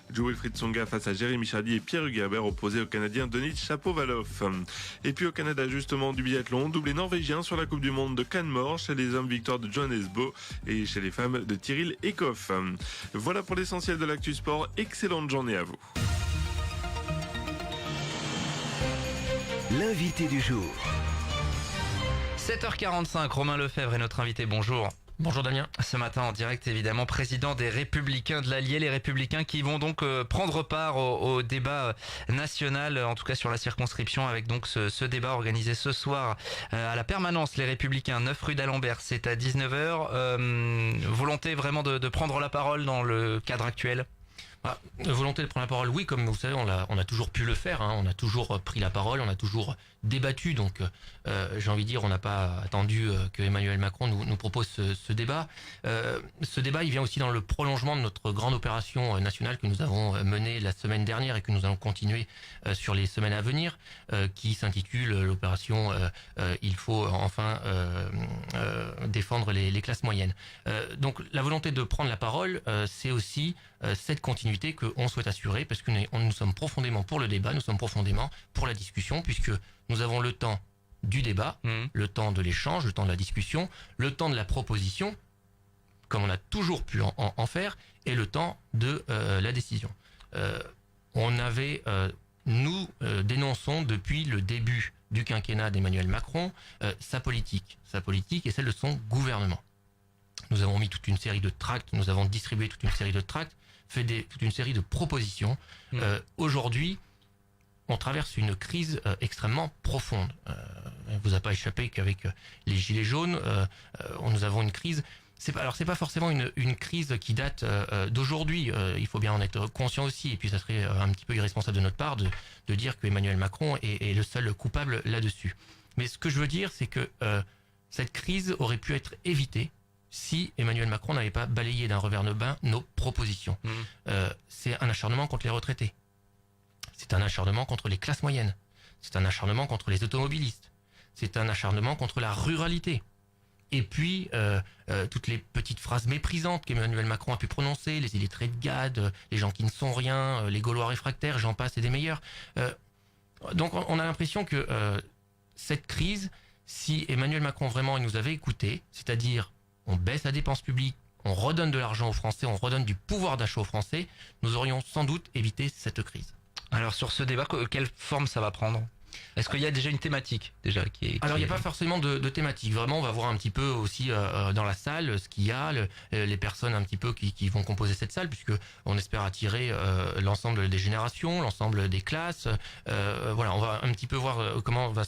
Wilfried Tsonga face à Jérémy Chardy et Pierre Hugerbert opposé au Canadien Denis Shapovalov. Et puis au Canada, justement, du biathlon, doublé norvégien sur la Coupe du Monde de Canmore, chez les hommes victoire de Johannes Bö et chez les femmes de Tyrell Eckhoff. Voilà pour l'essentiel de l'actu sport, excellente journée à vous. L'invité du jour. 7h45, Romain Lefebvre est notre invité, bonjour. Bonjour Damien. Ce matin en direct évidemment, président des Républicains de l'Allier, les Républicains qui vont donc prendre part au débat national, en tout cas sur la circonscription, avec donc ce débat organisé ce soir à la permanence, les Républicains, 9 rue d'Alembert, c'est à 19h. Volonté vraiment de prendre la parole dans le cadre actuel? Volonté de prendre la parole, oui, comme vous savez, on a toujours pu le faire, on a toujours pris la parole, on a toujours débattu, donc j'ai envie de dire, on n'a pas attendu que Emmanuel Macron nous propose ce débat. Ce débat, il vient aussi dans le prolongement de notre grande opération nationale que nous avons menée la semaine dernière et que nous allons continuer sur les semaines à venir, qui s'intitule l'opération Il faut enfin défendre les classes moyennes. Donc la volonté de prendre la parole, c'est aussi cette continuité qu'on souhaite assurer, parce que nous sommes profondément pour le débat, nous sommes profondément pour la discussion, puisque nous avons le temps du débat, le temps de l'échange, le temps de la discussion, le temps de la proposition, comme on a toujours pu en faire, et le temps de la décision. Nous dénonçons depuis le début du quinquennat d'Emmanuel Macron sa politique et celle de son gouvernement. Nous avons mis toute une série de tracts, nous avons distribué toute une série de tracts, fait toute une série de propositions. Aujourd'hui, on traverse une crise extrêmement profonde. Il ne vous a pas échappé qu'avec les gilets jaunes, nous avons une crise. C'est pas forcément une crise qui date d'aujourd'hui. Il faut bien en être conscient aussi. Et puis ça serait un petit peu irresponsable de notre part de dire que Emmanuel Macron est le seul coupable là-dessus. Mais ce que je veux dire, c'est que cette crise aurait pu être évitée si Emmanuel Macron n'avait pas balayé d'un revers de main nos propositions. C'est un acharnement contre les retraités. C'est un acharnement contre les classes moyennes. C'est un acharnement contre les automobilistes. C'est un acharnement contre la ruralité. Et puis, toutes les petites phrases méprisantes qu'Emmanuel Macron a pu prononcer, les illettrés de Gade, les gens qui ne sont rien, les Gaulois réfractaires, j'en passe et des meilleurs. Donc on a l'impression que cette crise, si Emmanuel Macron vraiment il nous avait écoutés, c'est-à-dire on baisse la dépense publique, on redonne de l'argent aux Français, on redonne du pouvoir d'achat aux Français, nous aurions sans doute évité cette crise. Alors sur ce débat, quelle forme ça va prendre? Est-ce qu'il y a déjà une thématique Alors il n'y a pas forcément de thématique. Vraiment, on va voir un petit peu aussi dans la salle ce qu'il y a, les personnes un petit peu qui vont composer cette salle, puisque on espère attirer l'ensemble des générations, l'ensemble des classes. Voilà, on va un petit peu voir comment va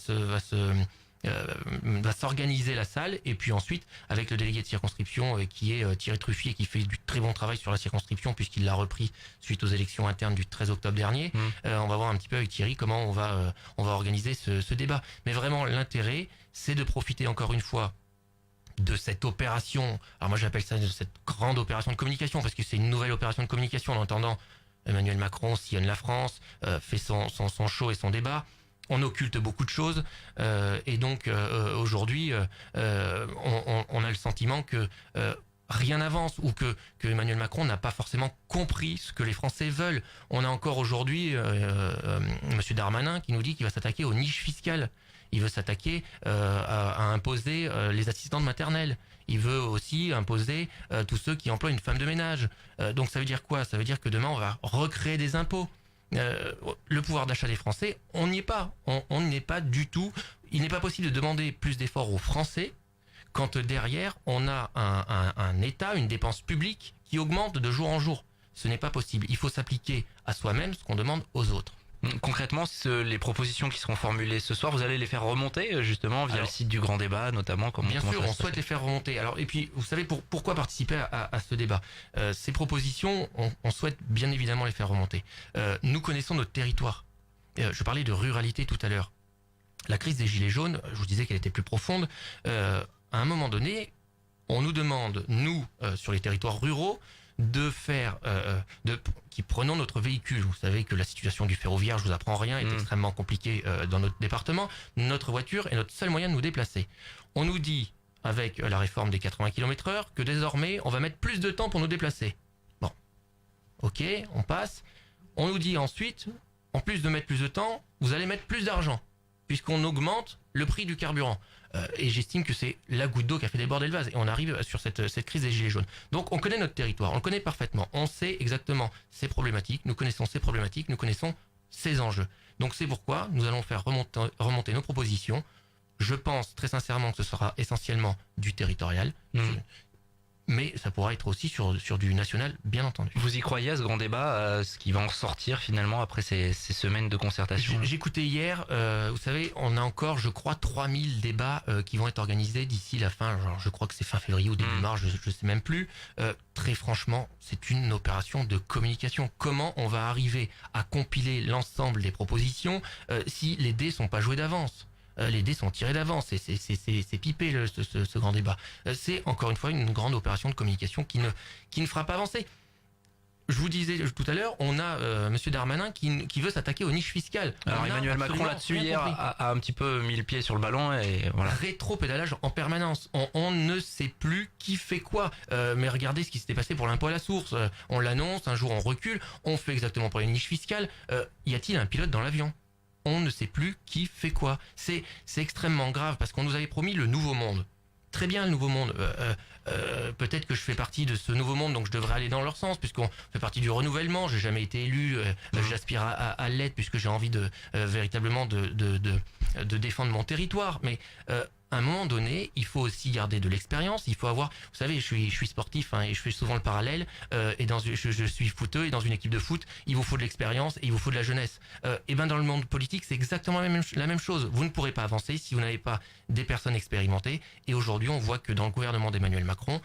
s'organiser la salle, et puis ensuite avec le délégué de circonscription qui est Thierry Truffier, qui fait du très bon travail sur la circonscription puisqu'il l'a repris suite aux élections internes du 13 octobre dernier. On va voir un petit peu avec Thierry comment on va organiser ce débat. Mais vraiment l'intérêt, c'est de profiter encore une fois de cette opération. Alors moi j'appelle ça cette grande opération de communication, parce que c'est une nouvelle opération de communication. En entendant Emmanuel Macron sillonne la France, fait son show et son débat. On occulte beaucoup de choses et donc aujourd'hui on a le sentiment que rien n'avance, ou que Emmanuel Macron n'a pas forcément compris ce que les Français veulent. On a encore aujourd'hui Monsieur Darmanin qui nous dit qu'il va s'attaquer aux niches fiscales. Il veut s'attaquer à imposer les assistantes maternelles. Il veut aussi imposer tous ceux qui emploient une femme de ménage. Donc ça veut dire quoi? Ça veut dire que demain on va recréer des impôts. Le pouvoir d'achat des Français, on n'y est pas. On n'y est pas du tout. Il n'est pas possible de demander plus d'efforts aux Français quand derrière on a un État, une dépense publique qui augmente de jour en jour. Ce n'est pas possible. Il faut s'appliquer à soi-même ce qu'on demande aux autres. Concrètement, les propositions qui seront formulées ce soir, vous allez les faire remonter justement via le site du Grand Débat notamment? Bien sûr, on souhaite les faire remonter. Alors, et puis, vous savez pourquoi participer à ce débat? Ces propositions, on souhaite bien évidemment les faire remonter. Nous connaissons notre territoire. Je parlais de ruralité tout à l'heure. La crise des gilets jaunes, je vous disais qu'elle était plus profonde. À un moment donné, on nous demande, nous, sur les territoires ruraux, qui prenons notre véhicule. Vous savez que la situation du ferroviaire, je vous apprends rien, est extrêmement compliquée dans notre département. Notre voiture est notre seul moyen de nous déplacer. On nous dit, avec la réforme des 80 km/h, que désormais, on va mettre plus de temps pour nous déplacer. Bon. Ok, on passe. On nous dit ensuite, en plus de mettre plus de temps, vous allez mettre plus d'argent, puisqu'on augmente le prix du carburant. Et j'estime que c'est la goutte d'eau qui a fait déborder le vase. Et on arrive sur cette crise des gilets jaunes. Donc on connaît notre territoire, on le connaît parfaitement. On sait exactement ses problématiques, nous connaissons ses problématiques, nous connaissons ses enjeux. Donc c'est pourquoi nous allons faire remonter nos propositions. Je pense très sincèrement que ce sera essentiellement du territorial. Mais ça pourra être aussi sur du national, bien entendu. Vous y croyez à ce grand débat, ce qui va en ressortir finalement après ces semaines de concertation? J'écoutais hier, vous savez, on a encore, je crois, 3000 débats qui vont être organisés d'ici la fin, genre, je crois que c'est fin février ou début mars, je sais même plus. Très franchement, c'est une opération de communication. Comment on va arriver à compiler l'ensemble des propositions si les dés sont pas joués d'avance? Les dés sont tirés d'avance, c'est pipé ce grand débat. C'est encore une fois une grande opération de communication qui ne fera pas avancer. Je vous disais tout à l'heure, on a Monsieur Darmanin qui veut s'attaquer aux niches fiscales. Alors Emmanuel Macron là-dessus hier a un petit peu mis le pied sur le ballon et voilà. Rétro-pédalage en permanence. On ne sait plus qui fait quoi. Mais regardez ce qui s'était passé pour l'impôt à la source. On l'annonce, un jour on recule, on fait exactement pour les niches fiscales. Y a-t-il un pilote dans l'avion ? On ne sait plus qui fait quoi. C'est extrêmement grave parce qu'on nous avait promis le nouveau monde. Très bien, le nouveau monde. Peut-être que je fais partie de ce nouveau monde, donc je devrais aller dans leur sens, puisqu'on fait partie du renouvellement. J'ai jamais été élu. J'aspire à l'être, puisque j'ai envie véritablement de défendre mon territoire. Mais à un moment donné, il faut aussi garder de l'expérience. Il faut avoir, vous savez, je suis sportif et je fais souvent le parallèle. Je suis footeux et dans une équipe de foot, il vous faut de l'expérience et il vous faut de la jeunesse. Et ben dans le monde politique, c'est exactement la même chose. Vous ne pourrez pas avancer si vous n'avez pas des personnes expérimentées. Et aujourd'hui, on voit que dans le gouvernement d'Emmanuel Macron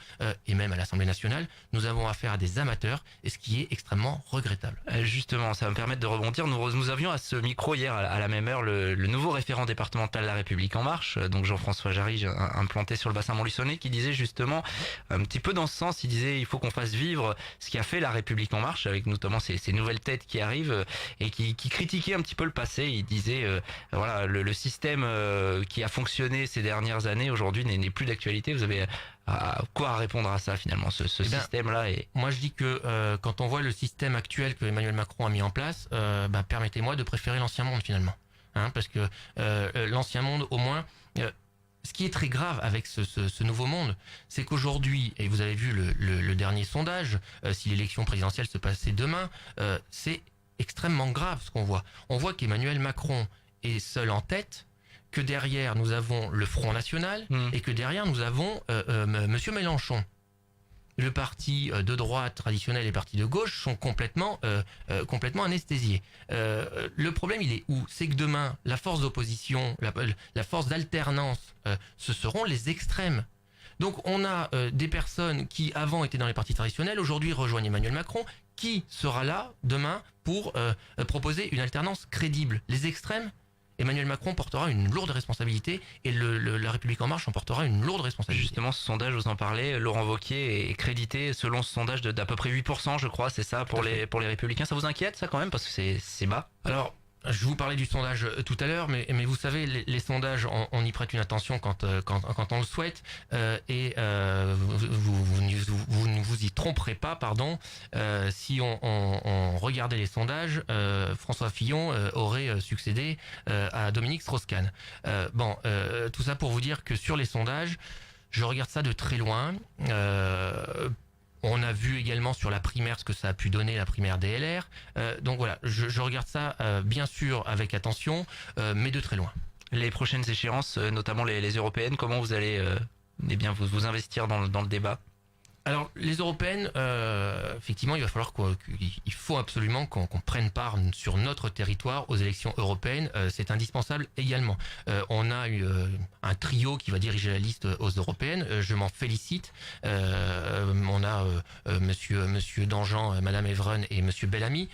et même à l'Assemblée nationale, nous avons affaire à des amateurs, et ce qui est extrêmement regrettable. Justement, ça va me permettre de rebondir. Nous avions à ce micro hier à la même heure le nouveau référent départemental de La République En Marche, donc Jean-François Jarige, implanté sur le bassin montluçonné, qui disait justement un petit peu dans ce sens. Il disait il faut qu'on fasse vivre ce qui a fait La République En Marche, avec notamment ces nouvelles têtes qui arrivent et qui critiquaient un petit peu le passé. Il disait voilà, le système qui a fonctionné ces dernières années aujourd'hui n'est plus d'actualité. Vous avez quoi répondre à ça finalement, ce système-là Moi je dis que quand on voit le système actuel que Emmanuel Macron a mis en place, permettez-moi de préférer l'ancien monde finalement. Parce que l'ancien monde, au moins, ce qui est très grave avec ce nouveau monde, c'est qu'aujourd'hui, et vous avez vu le dernier sondage, si l'élection présidentielle se passait demain, c'est extrêmement grave ce qu'on voit. On voit qu'Emmanuel Macron est seul en tête, que derrière nous avons le Front National et que derrière nous avons Monsieur Mélenchon. Le parti de droite traditionnel et le parti de gauche sont complètement anesthésiés. Le problème, il est où? C'est que demain, la force d'opposition, la force d'alternance, ce seront les extrêmes. Donc on a des personnes qui avant étaient dans les partis traditionnels, aujourd'hui rejoignent Emmanuel Macron. Qui sera là demain pour proposer une alternance crédible? Les extrêmes? Emmanuel Macron portera une lourde responsabilité et la République En Marche en portera une lourde responsabilité. Justement, ce sondage, vous en parlez, Laurent Wauquiez est crédité selon ce sondage d'à peu près 8%, je crois, c'est ça pour les Républicains. Ça vous inquiète ça quand même, parce que c'est bas? Alors, je vous parlais du sondage tout à l'heure, mais vous savez, les sondages, on y prête une attention quand on le souhaite, et vous ne vous y tromperez pas, pardon. Si on regardait les sondages, François Fillon aurait succédé à Dominique Strauss-Kahn. Tout ça pour vous dire que sur les sondages, je regarde ça de très loin. On a vu également sur la primaire ce que ça a pu donner, la primaire DLR. Donc voilà, je regarde ça bien sûr avec attention, mais de très loin. Les prochaines échéances, notamment les européennes, comment vous allez vous investir dans le débat? Alors les européennes, effectivement, il va falloir il faut absolument qu'on prenne part sur notre territoire aux élections européennes. C'est indispensable également. On a eu un trio qui va diriger la liste aux européennes. Je m'en félicite. On a Monsieur Danjean, Madame Evren et Monsieur Bellamy.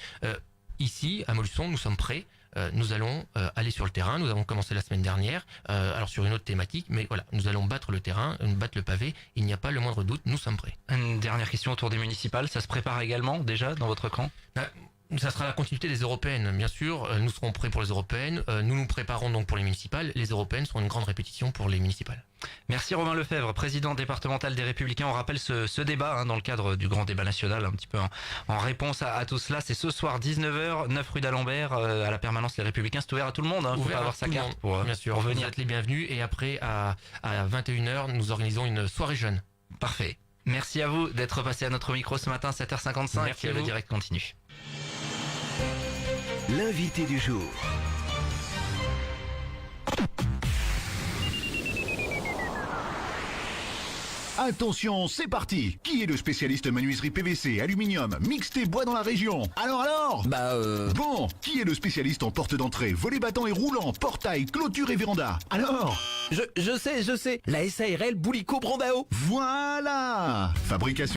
Ici, à Montluçon, nous sommes prêts. Nous allons aller sur le terrain. Nous avons commencé la semaine dernière, alors sur une autre thématique, mais voilà, nous allons battre le terrain, battre le pavé. Il n'y a pas le moindre doute, nous sommes prêts. Une dernière question autour des municipales, ça se prépare également déjà dans votre camp? Ça sera la continuité des européennes, bien sûr. Nous serons prêts pour les européennes. Nous nous préparons donc pour les municipales. Les européennes seront une grande répétition pour les municipales. Merci Romain Lefebvre, président départemental des Républicains. On rappelle ce débat dans le cadre du grand débat national, un petit peu en réponse à tout cela. C'est ce soir 19h, 9 rue d'Alembert, à la permanence Les Républicains. C'est ouvert à tout le monde. Faut pas avoir sa carte pour bien sûr, pour venir. Vous êtes les bienvenus. Et après, à 21h, nous organisons une soirée jeune. Parfait. Merci à vous d'être passé à notre micro ce matin, 7h55. Merci à le vous. direct continue. L'invité du jour. Attention, c'est parti. Qui est le spécialiste menuiserie PVC, aluminium, mixte et bois dans la région? Alors Bon, qui est le spécialiste en porte d'entrée, volets battants et roulants, portail, clôture et véranda? Alors Je sais, la SARL Boulico Brandao. Voilà. Fabrication